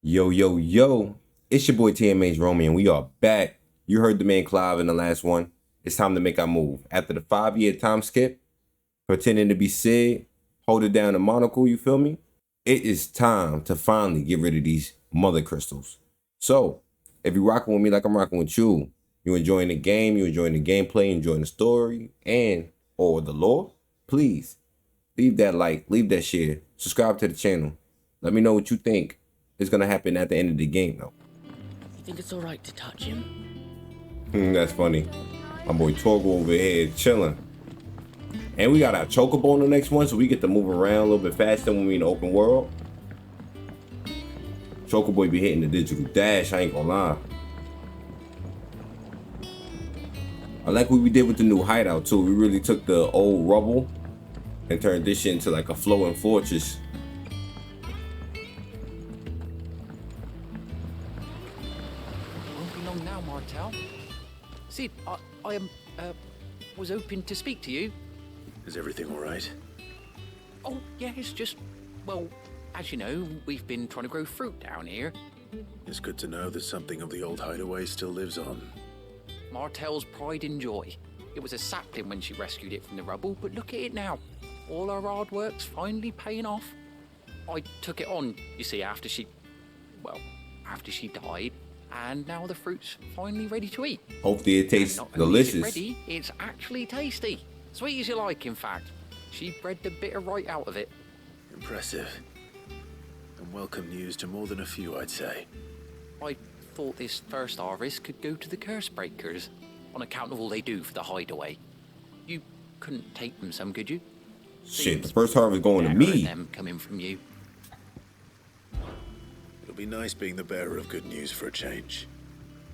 Yo, yo, yo. It's your boy TMH Romy, and we are back. You heard the man Clive in the last one. It's time to make our move. After the 5-year time skip, pretending to be Sid, hold it down the monocle, you feel me? It is time to finally get rid of these mother crystals. So, if you're rocking with me like I'm rocking with you, you enjoying the game, you enjoying the gameplay, enjoying the story, and or the lore, please leave that like, leave that share, subscribe to the channel. Let me know what you think is gonna happen at the end of the game, though. You think it's alright to touch him? That's funny. My boy Torgo over here chilling. And we got our chocobo on the next one, so we get to move around a little bit faster when we in the open world. Chocoboy be hitting the digital dash, I ain't gonna lie. I like what we did with the new hideout too. We really took the old rubble and turned this shit into like a flowing fortress. Won't be long now, Martel. Sid, I was hoping to speak to you. Is everything all right? Oh, yeah, it's just, well, as you know, we've been trying to grow fruit down here. It's good to know that something of the old hideaway still lives on. Martel's pride and joy. It was a sapling when she rescued it from the rubble, but look at it now. All our hard work's finally paying off. I took it on, you see, after she died, and now the fruit's finally ready to eat. Hopefully it tastes Not only is delicious. it ready, it's actually tasty. Sweet as you like, in fact. She bred the bitter right out of it. Impressive. And welcome news to more than a few, I'd say. I thought this first harvest could go to the curse breakers, on account of all they do for the hideaway. You couldn't take them some, could you? Shit, the first harvest going to Better me. them coming from you. It'll be nice being the bearer of good news for a change.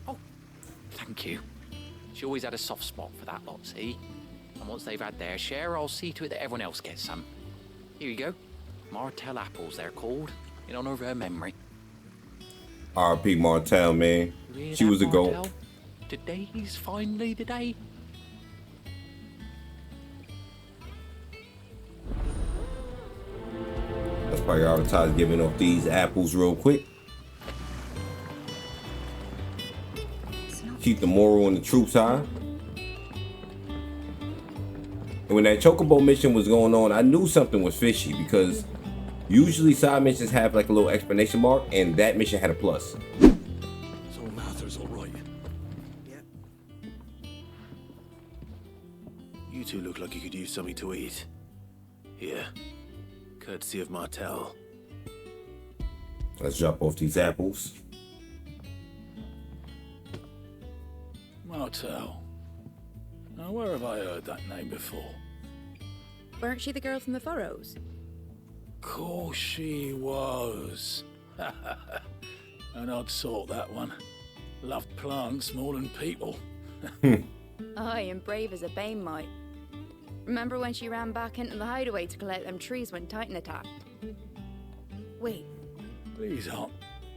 Oh, thank you. She always had a soft spot for that lot, see? And once they've had their share, I'll see to it that everyone else gets some. Here you go. Martel apples, they're called, in honor of her memory. R.P. Martel, man. You hear She that, was a goat. Martel? Today's finally the day. Let's prioritize giving off these apples real quick. Keep the moral and the troops high. And when that chocobo mission was going on, I knew something was fishy because usually side missions have like a little exclamation mark, and that mission had a plus. So Mather's all right. Yeah. You two look like you could use something to eat. Here. Courtesy of Martel. Let's drop off these apples. Martel. Now, where have I heard that name before? Weren't she the girl from the Furrows? Course she was. An odd sort, that one. Loved plants more than people. Aye, and brave as a bane might. Remember when she ran back into the hideaway to collect them trees when Titan attacked? Wait, These aren't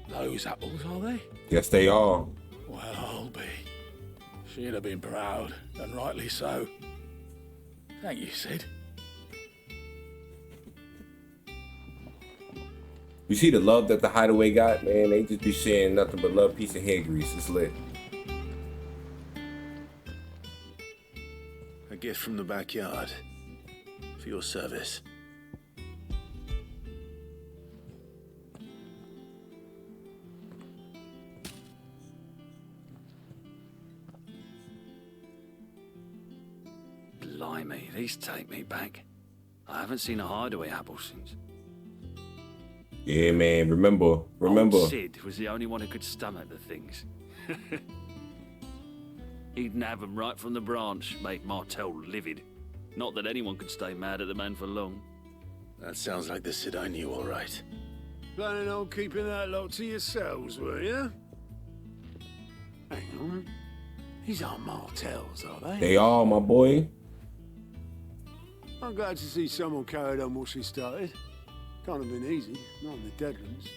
those apples, are they? Yes, they are. Well, I'll be. She'd have been proud, and rightly so. Thank you, Sid. You see the love that the hideaway got, man? They just be sharing nothing but love, peace, and hair grease. It's lit. A gift from the backyard. For your service. Blimey, these take me back. I haven't seen a hideaway apple since. Yeah, man. Remember. Old Sid was the only one who could stomach the things. He'd nab them right from the branch, make Martel livid. Not that anyone could stay mad at the man for long. That sounds like the Sid I knew, all right. Planning on keeping that lot to yourselves, were you? Hang on. These aren't Martels, are they? They are, my boy. I'm glad to see someone carried on what she started. Can't have been easy, not in the Deadlands.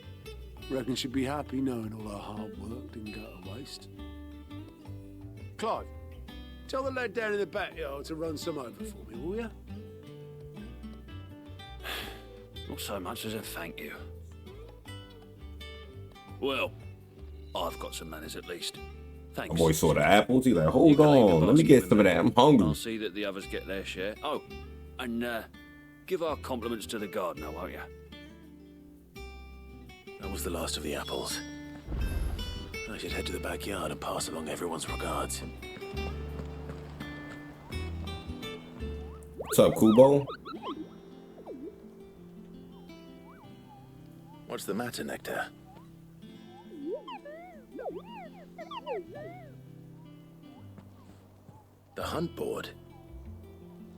Reckon she'd be happy knowing all her hard work didn't go to waste. Clive, tell the lad down in the backyard to run some over for me, will you? Not so much as a thank you. Well, I've got some manners at least. Thanks. My boy saw the apples. He like, hold You can leave the on, let me basket get with some of me. that. I'm hungry. I'll see that the others get their share. Oh, and give our compliments to the gardener, won't you? That was the last of the apples. I should head to the backyard and pass along everyone's regards. What's up, Kubo? What's the matter, Nectar? The hunt board?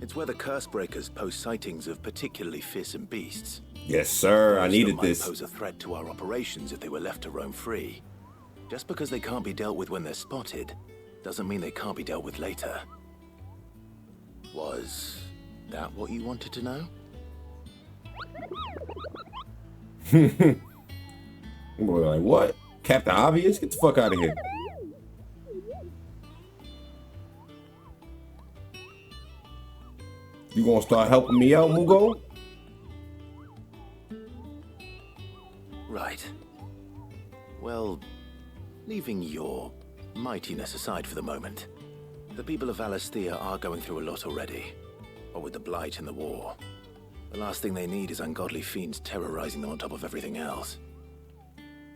It's where the curse breakers post sightings of particularly fearsome beasts. Yes, sir. I Those needed that might this. pose a threat to our operations if they were left to roam free. Just because they can't be dealt with when they're spotted, doesn't mean they can't be dealt with later. Was that what you wanted to know? Boy, like, what? Captain Obvious? Get the fuck out of here. You gonna start helping me out, Mugo? Right. Well, leaving your mightiness aside for the moment, the people of Valisthea are going through a lot already. What with the blight and the war. The last thing they need is ungodly fiends terrorizing them on top of everything else.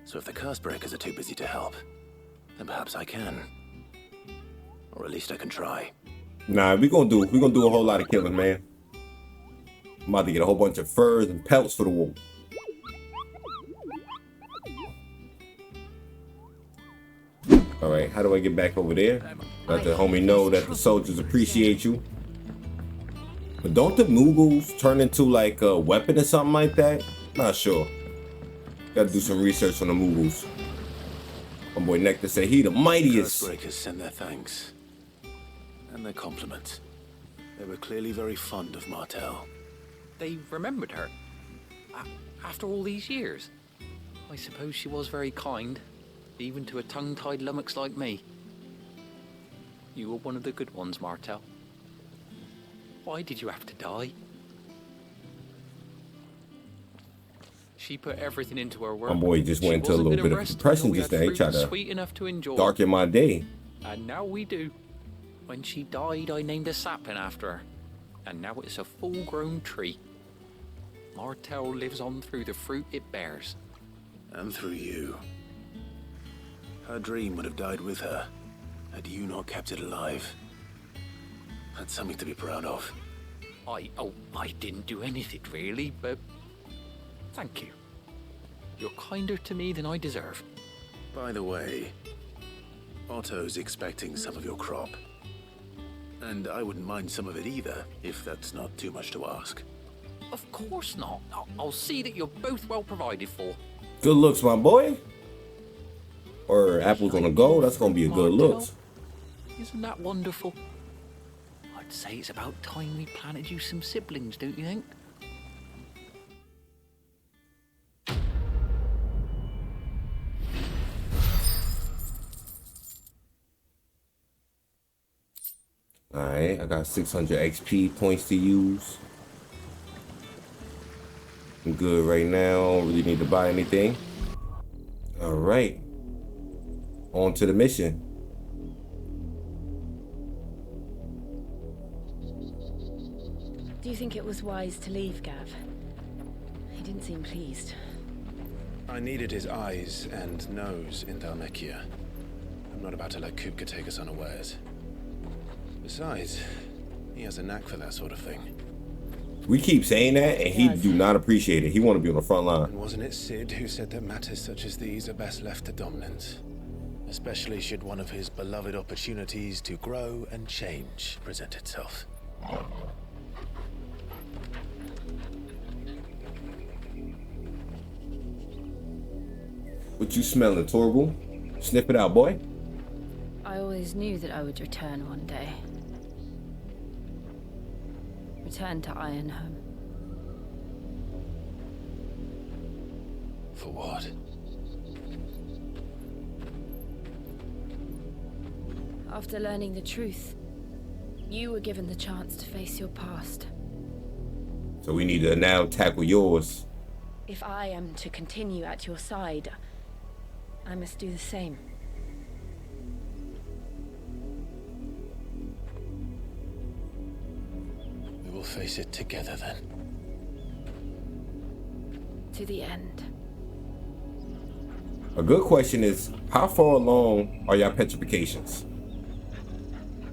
So if the curse breakers are too busy to help, then perhaps I can. Or at least I can try. Nah, we gonna do a whole lot of killing, man. I'm about to get a whole bunch of furs and pelts for the wolf. All right, how do I get back over there? Let the homie know that the soldiers appreciate you. But don't the Moogles turn into like a weapon or something like that? Not sure. Gotta do some research on the Moogles. My boy Nectar said he the mightiest. Curse breakers send their thanks. And their compliments. They were clearly very fond of Martel. They remembered her. After all these years. I suppose she was very kind, even to a tongue-tied lummox like me. You were one of the good ones, Martel. Why did you have to die? She put everything into her work. My boy just went into a little bit of depression just now. He tried to sweet enough to enjoy. darken my day. And now we do. When she died, I named a sapling after her. And now it's a full-grown tree. Martel lives on through the fruit it bears. And through you. Her dream would have died with her, had you not kept it alive. That's something to be proud of. I didn't do anything really, but thank you. You're kinder to me than I deserve. By the way, Otto's expecting some of your crop. And I wouldn't mind some of it either, if that's not too much to ask. Of course not. I'll see that you're both well provided for. Good looks, my boy. Or apples on the go. That's gonna be a good Martel, looks. Isn't that wonderful? I'd say it's about time we planted you some siblings, don't you think? Alright, I got 600 XP points to use. I'm good right now. Don't really need to buy anything. Alright. On to the mission. Do you think it was wise to leave, Gav? He didn't seem pleased. I needed his eyes and nose in Dhalmekia. I'm not about to let Kupka take us unawares. Besides, he has a knack for that sort of thing. We keep saying that, and he do not appreciate it. He want to be on the front line. And wasn't it Sid who said that matters such as these are best left to dominance? Especially should one of his beloved opportunities to grow and change present itself. What you smelling, Torgal? Sniff it out, boy. I always knew that I would return one day. Return to Ironhome. For what? After learning the truth, you were given the chance to face your past. So we need to now tackle yours. If I am to continue at your side, I must do the same. We will face it together then. To the end. A good question is, how far along are y'all petrifications?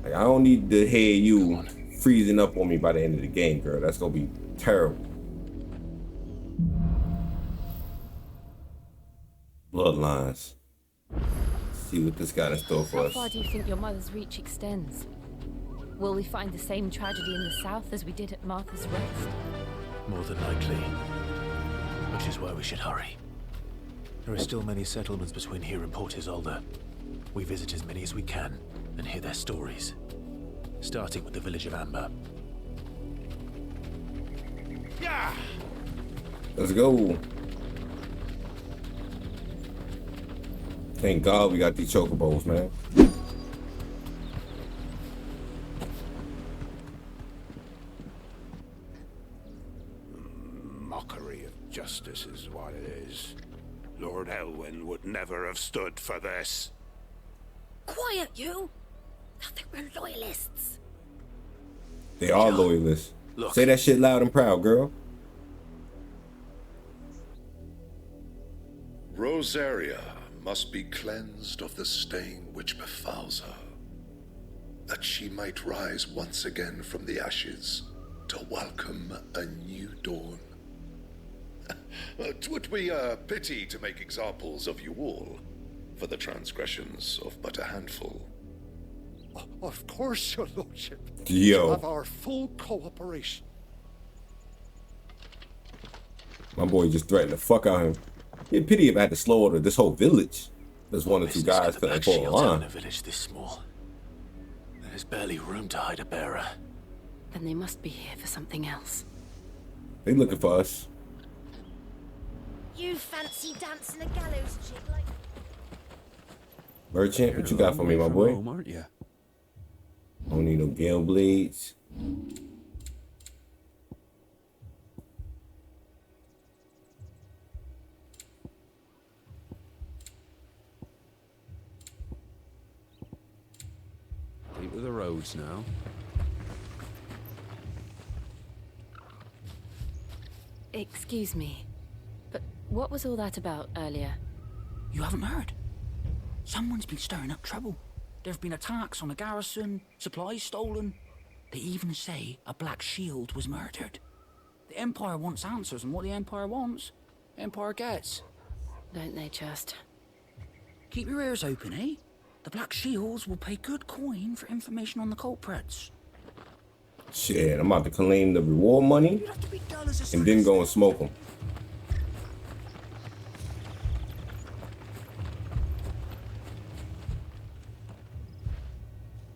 Like, I don't need to hear you freezing up on me by the end of the game, girl. That's gonna be terrible. Bloodlines. Let's see what this got in store for How us. far do you think your mother's reach extends? Will we find the same tragedy in the south as we did at Martha's Rest? More than likely. Which is why we should hurry. There are still many settlements between here and Port Isolde. We visit as many as we can and hear their stories. Starting with the village of Amber. Yeah! Let's go. Thank God we got these chocobos, man. Mockery of justice is what it is. Lord Elwyn would never have stood for this. Quiet, you! I think we're loyalists. They are loyalists. Look. Say that shit loud and proud, girl. Rosaria must be cleansed of the stain which befouls her, that she might rise once again from the ashes to welcome a new dawn. 'Twould be a pity to make examples of you all for the transgressions of but a handful. Of course, your lordship. Yo. You have our full cooperation. My boy just threatened the fuck out of him. It'd pity if I had to slaughter this whole village. There's one or two guys couldn't pull a line. In a village this small. There's barely room to hide a bearer. Then they must be here for something else. They looking for us. You fancy dancing a gallows chick like... Merchant, what you got for me, my boy? Aren't you? Don't need no gale blades. Into the roads now. Excuse me, but what was all that about earlier? You haven't heard? Someone's been stirring up trouble. There have been attacks on the garrison, supplies stolen. They even say a Black Shield was murdered. The Empire wants answers, and what the Empire wants, Empire gets. Don't they just? Keep your ears open, eh? The Black Shields will pay good coin for information on the culprits. Shit, I'm about to claim the reward money and then go and smoke them.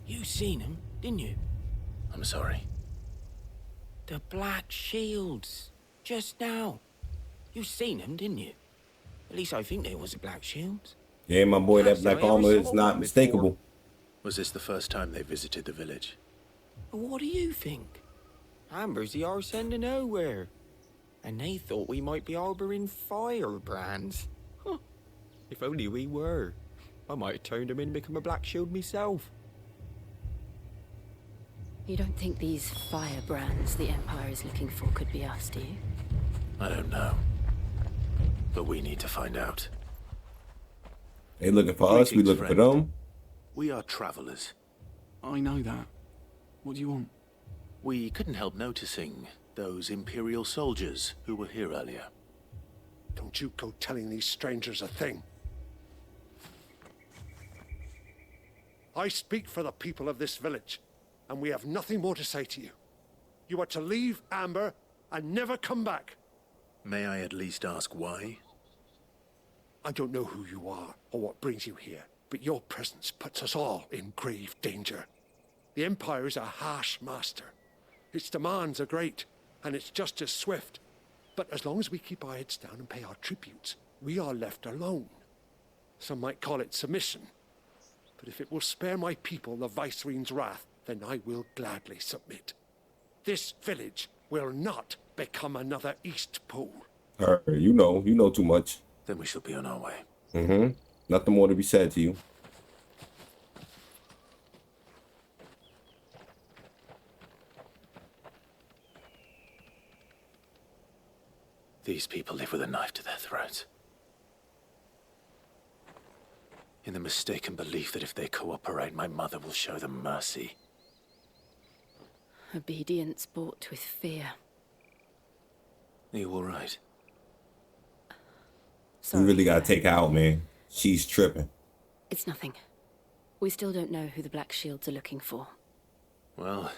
You seen him, didn't you? I'm sorry. The Black Shields. Just now. You seen them, didn't you? At least I think they was the Black Shields. Yeah, my boy, that black armor is not mistakable. Was this the first time they visited the village? What do you think? Amber's the arse end of nowhere. And they thought we might be harboring firebrands. Huh. If only we were. I might have turned them in and become a Black Shield myself. You don't think these firebrands the Empire is looking for could be us, do you? I don't know. But we need to find out. They looking for us, we looking for them. We are travelers. I know that. What do you want? We couldn't help noticing those Imperial soldiers who were here earlier. Don't you go telling these strangers a thing. I speak for the people of this village, and we have nothing more to say to you. You are to leave Amber and never come back. May I at least ask why? I don't know who you are or what brings you here, but your presence puts us all in grave danger. The Empire is a harsh master. Its demands are great, and its justice swift. But as long as we keep our heads down and pay our tributes, we are left alone. Some might call it submission. But if it will spare my people the Viceroy's wrath, then I will gladly submit. This village will not become another East Pool. You know too much. Then we shall be on our way. Mm-hmm. Nothing more to be said to you. These people live with a knife to their throats. In the mistaken belief that if they cooperate, my mother will show them mercy. Obedience bought with fear. Are you all right? We really gotta take her out, man. She's tripping. It's nothing. We still don't know who the Black Shields are looking for. Well,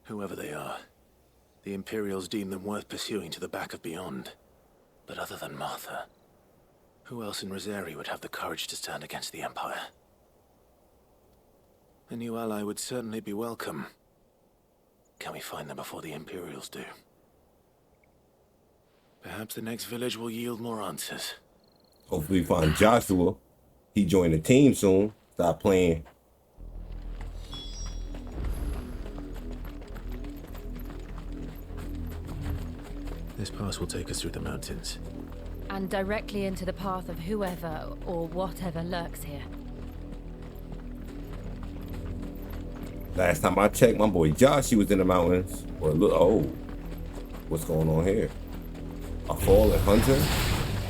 whoever they are, the Imperials deem them worth pursuing to the back of beyond. But other than Martha, who else in Rosaria would have the courage to stand against the Empire? A new ally would certainly be welcome. Can we find them before the Imperials do? Perhaps the next village will yield more answers. Hopefully we find Joshua. He joined the team soon. Stop playing. This pass will take us through the mountains. And directly into the path of whoever or whatever lurks here. Last time I checked, my boy Josh, he was in the mountains. Or look, oh, what's going on here? A fallen hunter?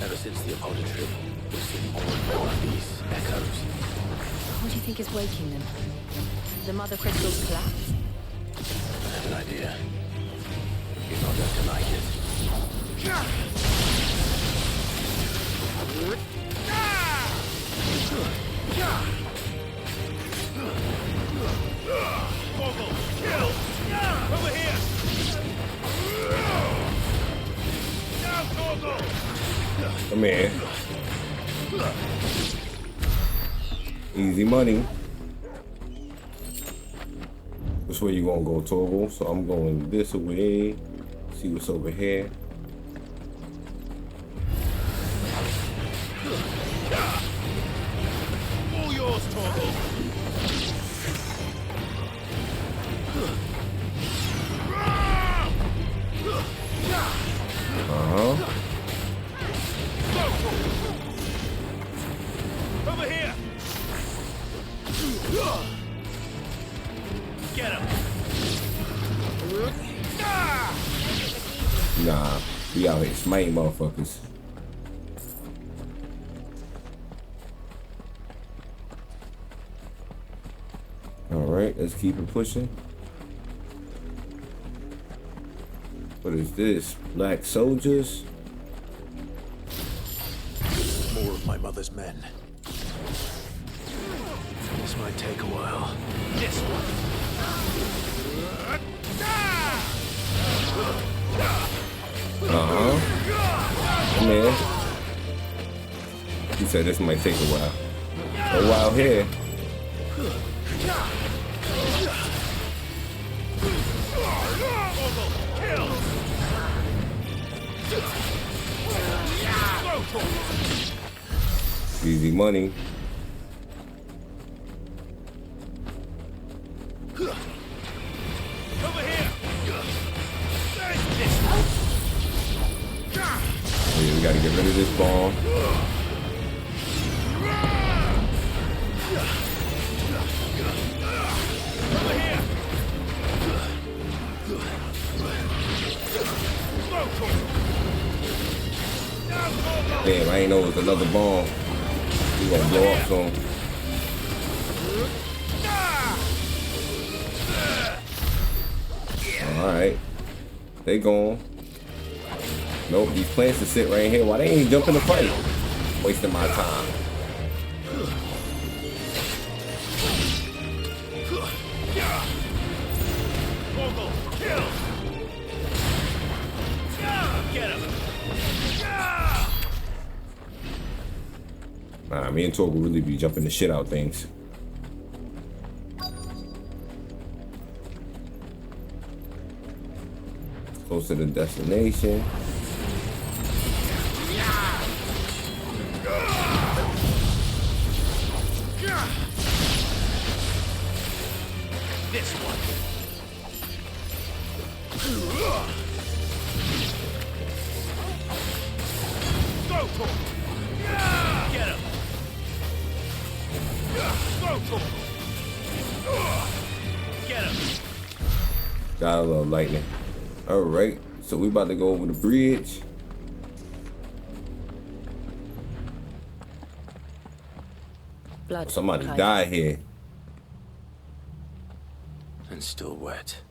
Ever since the Apollo trip, we've seen more and more of these echoes. What do you think is waking them? The mother crystal's collapse? I have an idea. You're not going to like it. Kill! Over here! Come here. Easy money. Which way you gonna go, Torgal? So I'm going this way. See what's over here. All yours, Torgal. Over here. Get him. Nah, we out here smiting motherfuckers. Alright, let's keep it pushing. What is this? Black soldiers? More of my mother's men. This might take a while. This one. Come here. He said this might take a while. A while here. Easy money. Over here. Yeah, we gotta get rid of this bomb. Over here. Damn, I ain't know it was another bomb. We gonna blow up soon. Alright. They gone. Nope, these plants to sit right here. Why they ain't jump in the fight? Wasting my time. Nah, me and Torg will really be jumping the shit out things. Close to the destination. This one. Go for it. Get him. Get him! Got a little lightning. Alright, so we about to go over the bridge. Blood. Somebody Clive. died here. And still wet.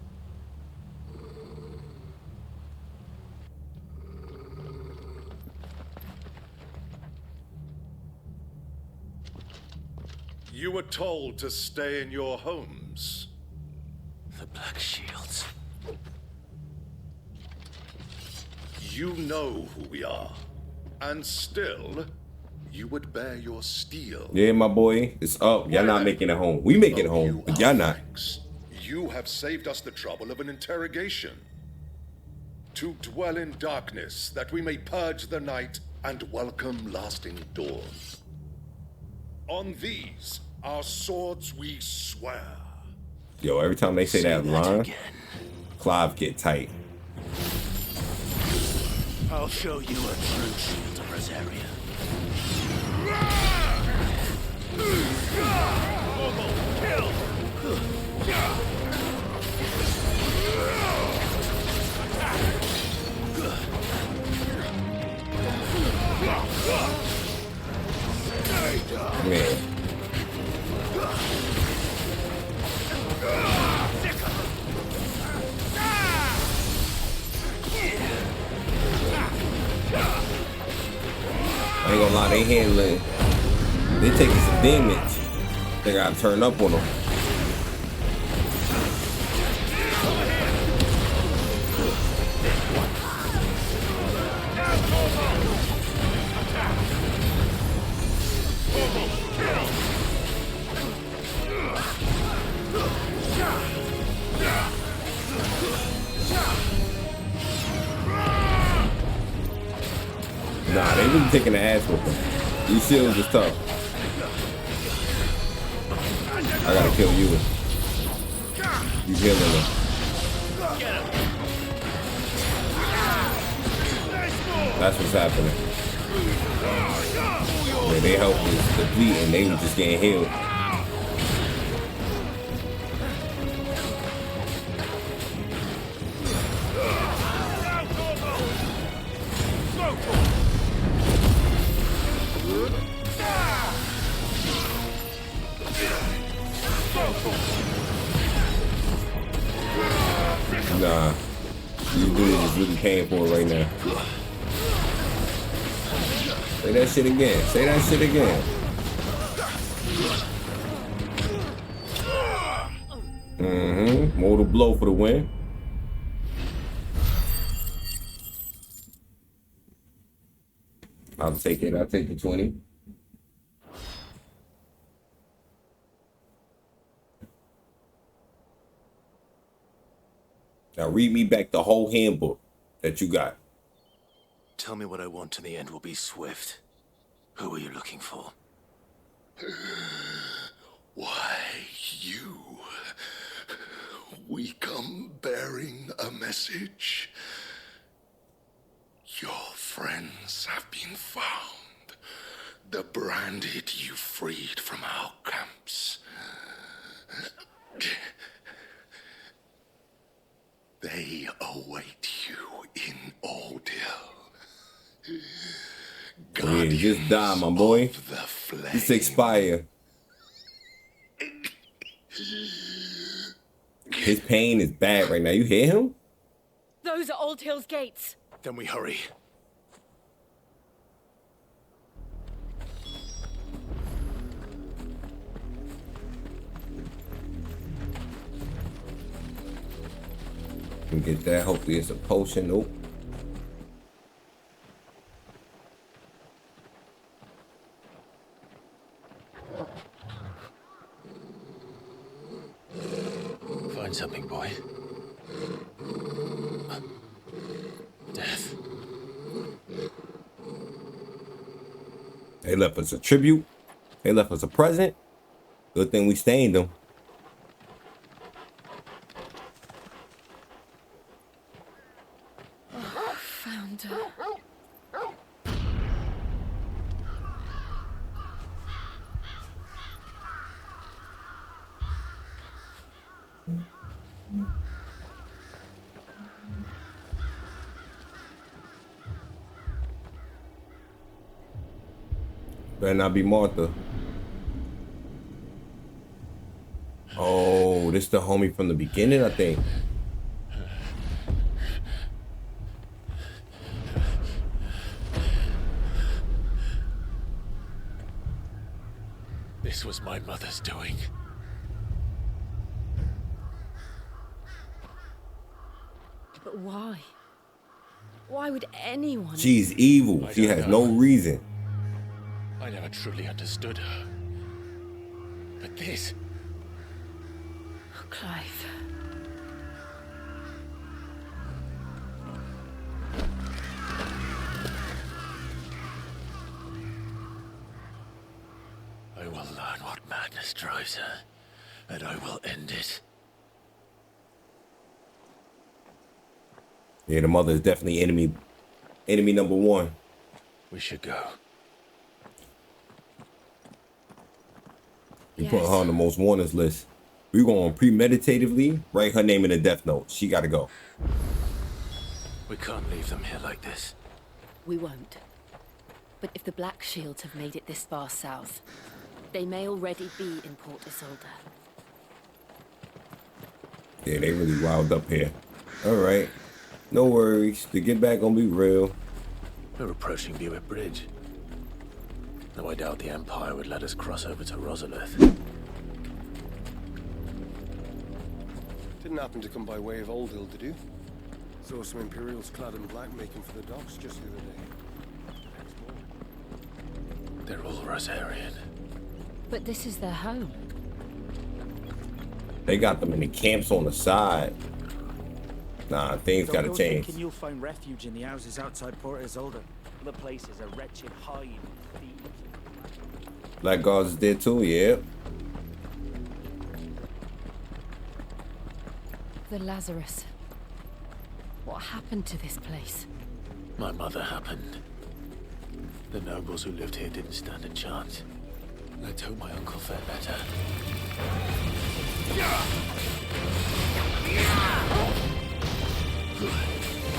You were told to stay in your homes. The Black Shields. You know who we are. And still, you would bear your steel. Yeah, my boy, it's up. Y'all not making it home. We making it home, but y'all not. You have saved us the trouble of an interrogation. To dwell in darkness, that we may purge the night and welcome lasting dawn. On these, our swords we swear. Yo, every time they say that line, Clive get tight. I'll show you a true shield of Rosaria. Man. I ain't gonna lie, they handling. They taking some damage. They gotta turn up on them. Nah, they really taking the ass with them. These shields is tough. I gotta kill you. You healing them. That's what's happening. Yeah, they help was depleting, they were just getting healed. Nah, these dudes is really paying for it right now. Say that shit again. Say that shit again. Mortal blow for the win. I'll take it. I'll take the 20. Now read me back the whole handbook that you got. Tell me what I want and the end will be swift. Who are you looking for? Why, you. We come bearing a message. Your friends have been found. The branded you freed from our camps. They await you in Ordeal. Yeah, just die, my boy. Just expire. His pain is bad right now. You hear him? Those are Old Hill's gates. Then we hurry. Can get that. Hopefully it's a potion. Nope. Find something, boy. Death. They left us a tribute. They left us a present. Good thing we stained them. Found her. Better not be Martha. Oh, this the homie from the beginning, I think. This was my mother's doing. But why? Why would anyone? She's evil. She has no reason. I never truly understood her. But this... Oh, Clive. I will learn what madness drives her, and I will end it. Yeah, the mother is definitely enemy number one. We should go. We put her on the most wanted list. We're going to premeditatively write her name in a death note. She got to go. We can't leave them here like this. We won't. But if the Black Shields have made it this far south, they may already be in Port Isolde. Yeah, they really wild up here. All right. No worries. The get back gonna be real. We're approaching Buick Bridge. Though I doubt the Empire would let us cross over to Rosalith. Didn't happen to come by way of Old Hill, did you? Saw some Imperials clad in black making for the docks just the other day. They're all Rosarian. But this is their home. They got them in the camps on the side. Nah, things gotta change. Thinking you'll find refuge in the houses outside Port Isolde. The place is a wretched hive of thieves. Blackguards is there too, yeah. The Lazarus. What happened to this place? My mother happened. The nobles who lived here didn't stand a chance. Let's hope my uncle fared better.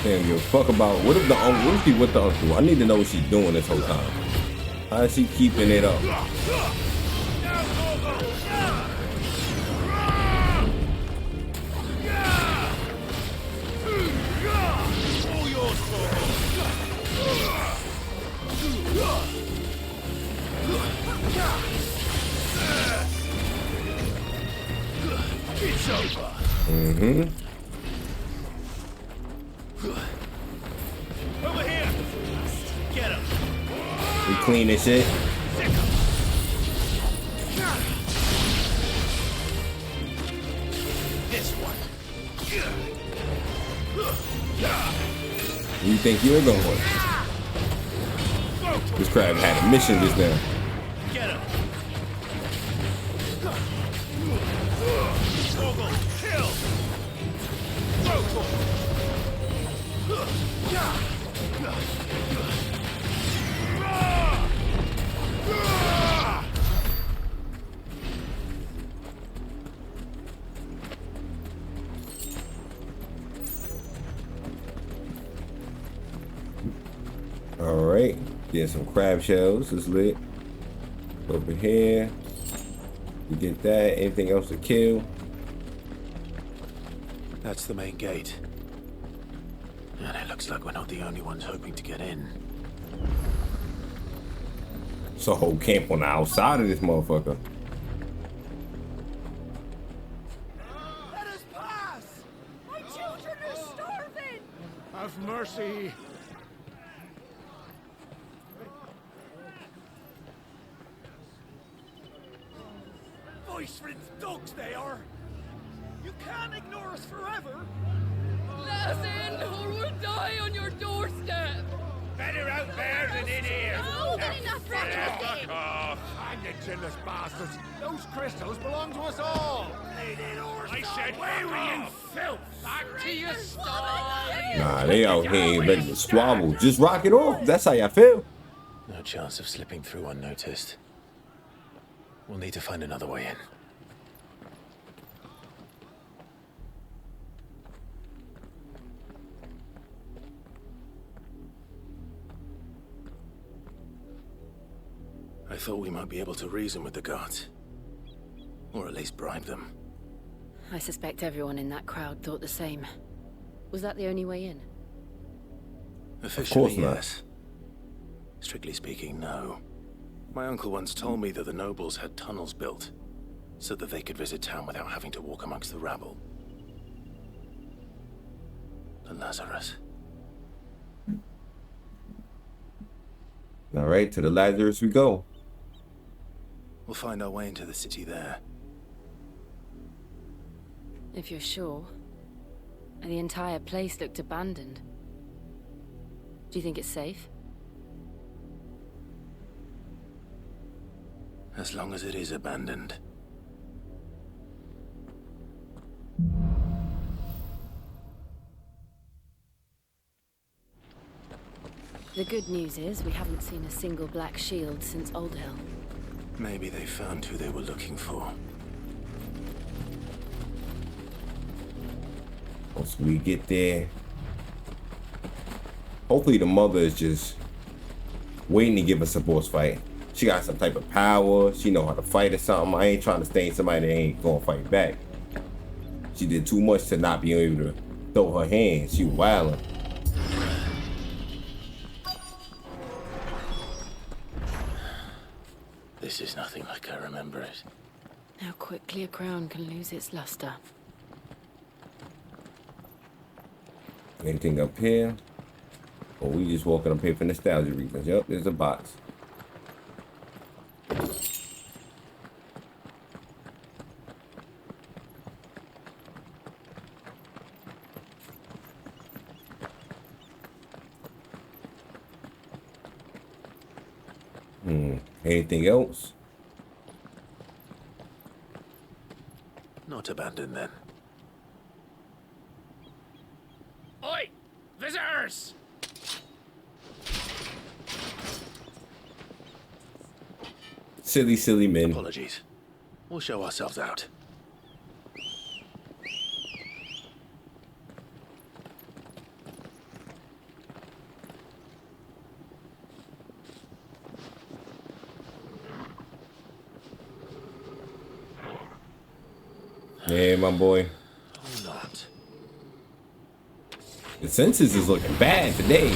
Damn, give a fuck about what if the uncle? What if she with the uncle? I need to know what she's doing this whole time. How is she keeping it up? It's over. Mm-hmm. Over here. Get him. We clean this shit. This one. Where you think you're going? This crab had a mission just now. Get him. Struggle. Kill. All right, get some crab shells. It's lit. Over here, we get that. Anything else to kill? That's the main gate. And it looks like we're not the only ones hoping to get in. It's a whole camp on the outside of this motherfucker. Let us pass! My children are starving! Have mercy. Voice-ridden dogs they are. You can't ignore us forever. Let us in, or we'll die on your doorstep. Better out there than in here. No, get enough Fuck off. And you chinless bastards. Those crystals belong to us all. I said, where were you, filth? Back to your stall. Nah, they out here ready to squabble. Just rock it off. That's how y'all feel. No chance of slipping through unnoticed. We'll need to find another way in. I thought we might be able to reason with the guards. Or at least bribe them. I suspect everyone in that crowd thought the same. Was that the only way in? Officially, not. yes. Strictly speaking, no. My uncle once told me that the nobles had tunnels built, so that they could visit town without having to walk amongst the rabble. The Lazarus. All right, to the Lazarus we go. We'll find our way into the city there. If you're sure. The entire place looked abandoned. Do you think it's safe? As long as it is abandoned. The good news is we haven't seen a single black shield since Old Hill. Maybe they found who they were looking for. Once we get there, hopefully the mother is just waiting to give us a boss fight. She got some type of power. She know how to fight or something. I ain't trying to stain somebody that ain't gonna fight back. She did too much to not be able to throw her hands. She was wildin'. This is nothing like I remember it. How quickly a crown can lose its luster. Anything up here? Or we just walking up here for nostalgia reasons? Yep, there's a box. Anything else? Not abandoned then. Oi! Visitors! Silly, silly men. Apologies. We'll show ourselves out. Yeah, my boy. Not. The census is looking bad today.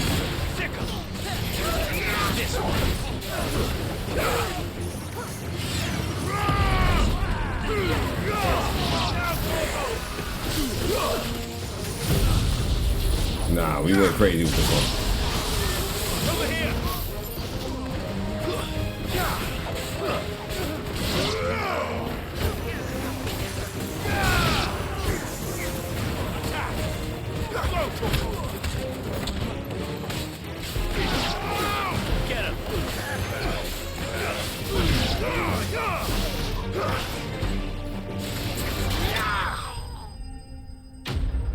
Nah, we went crazy with this one. Over here! Get him!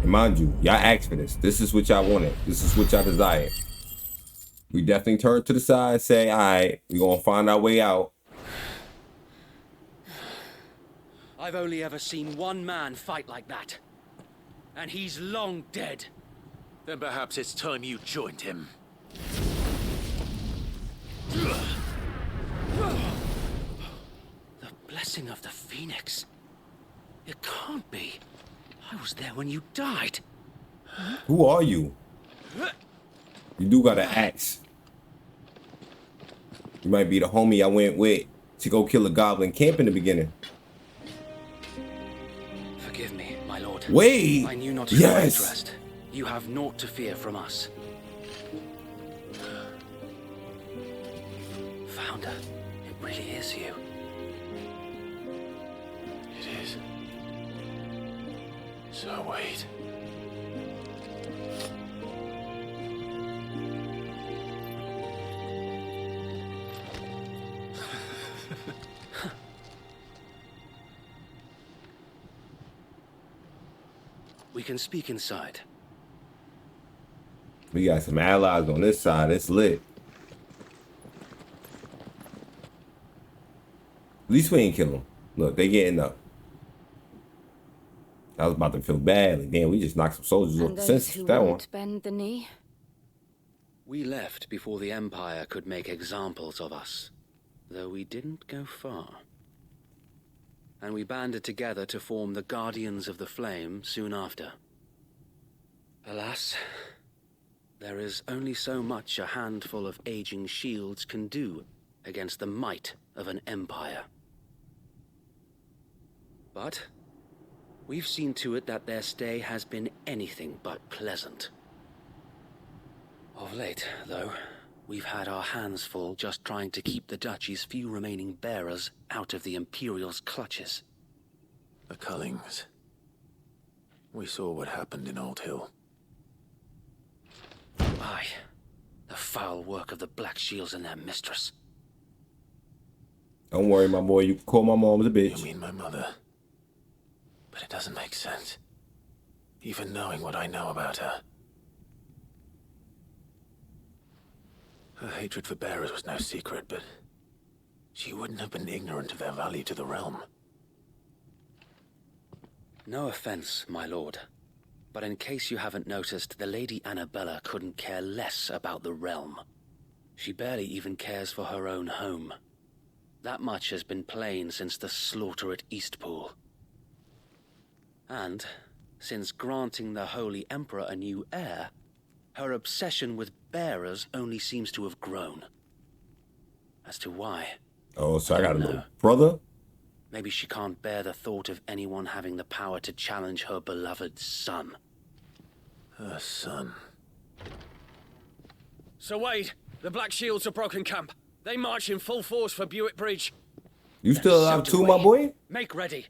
And mind you, y'all asked for this. This is what y'all wanted. This is what y'all desired. We definitely turn to the side, say, all right, we're going to find our way out. I've only ever seen one man fight like that. And he's long dead. Then perhaps it's time you joined him. The blessing of the Phoenix. It can't be. I was there when you died. Who are you? You do got an axe. You might be the homie I went with to go kill a goblin camp in the beginning. Forgive me, my lord. Wait! I knew not your interest. You have naught to fear from us. Founder, it really is you. It is. So wait. We can speak inside. We got some allies on this side. It's lit. At least we ain't kill them. Look, they getting up. I was about to feel bad. Like, damn, we just knocked some soldiers off the census with that one. Bend the knee. We left before the Empire could make examples of us. though we didn't go far. And we banded together to form the Guardians of the Flame soon after. Alas, there is only so much a handful of aging shields can do against the might of an empire. But we've seen to it that their stay has been anything but pleasant. Of late, though, we've had our hands full just trying to keep the Duchy's few remaining bearers out of the Imperial's clutches. The Cullings. We saw what happened in Old Hill. Aye, the foul work of the Black Shields and their mistress. Don't worry, my boy. You can call my mom a bitch. You mean my mother? But it doesn't make sense. Even knowing what I know about her. Her hatred for bearers was no secret, but she wouldn't have been ignorant of their value to the realm. No offense, my lord, but in case you haven't noticed, the Lady Annabella couldn't care less about the realm. She barely even cares for her own home. That much has been plain since the slaughter at Eastpool. And, since granting the Holy Emperor a new heir, her obsession with bearers only seems to have grown. As to why... Oh, so I got a little brother? Maybe she can't bear the thought of anyone having the power to challenge her beloved son. Her son. Sir Wade, the Black Shields have broken camp. They march in full force for Buick Bridge. You still alive too, my boy? Make ready.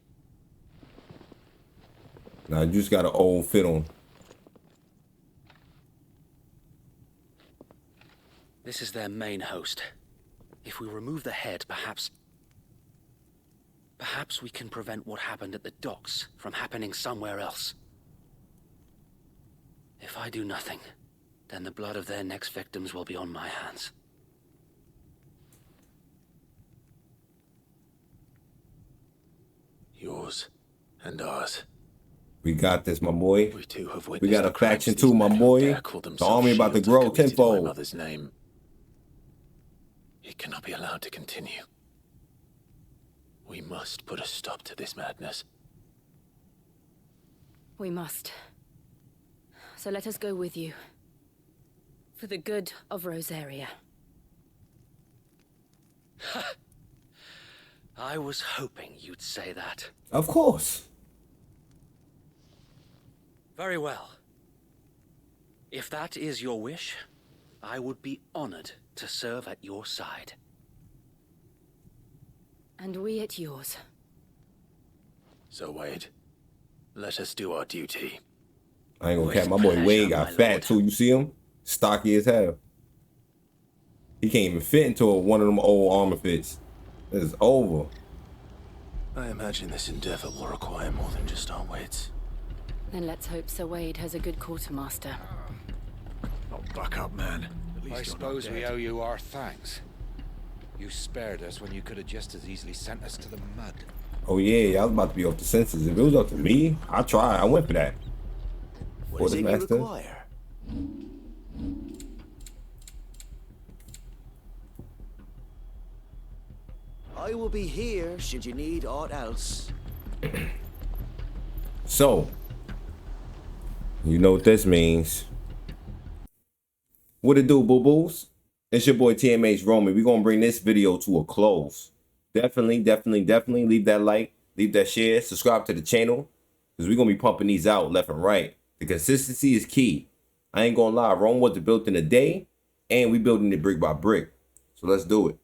Nah, you just got an old fit on. This is their main host. If we remove the head, perhaps we can prevent what happened at the docks from happening somewhere else. If I do nothing, then the blood of their next victims will be on my hands. Yours and ours. We got this, my boy. We too have We got a faction too, my boy. The army about to grow tenfold. My mother's name. It cannot be allowed to continue. We must put a stop to this madness. We must. So let us go with you. For the good of Rosaria. I was hoping you'd say that. Of course. Very well. If that is your wish, I would be honored to serve at your side. And we at yours. So Wade, let us do our duty. I ain't gonna cap, my boy Wade got fat too. You see him? Stocky as hell. He can't even fit into one of them old armor fits. It's over. I imagine this endeavor will require more than just our wits. Then let's hope Sir Wade has a good quartermaster. Oh, buck up, man. I suppose we owe you our thanks. You spared us when you could have just as easily sent us to the mud. Oh yeah, I was about to be off the senses. If it was up to me, I tried. I went for that. What is it you require? I will be here should you need aught else. So, you know what this means. What it do, boo-boos? It's your boy TMH Roman. We're going to bring this video to a close. Definitely leave that like, leave that share, subscribe to the channel, because we're going to be pumping these out left and right. The consistency is key. I ain't going to lie. Rome wasn't built in a day, and we building it brick by brick. So let's do it.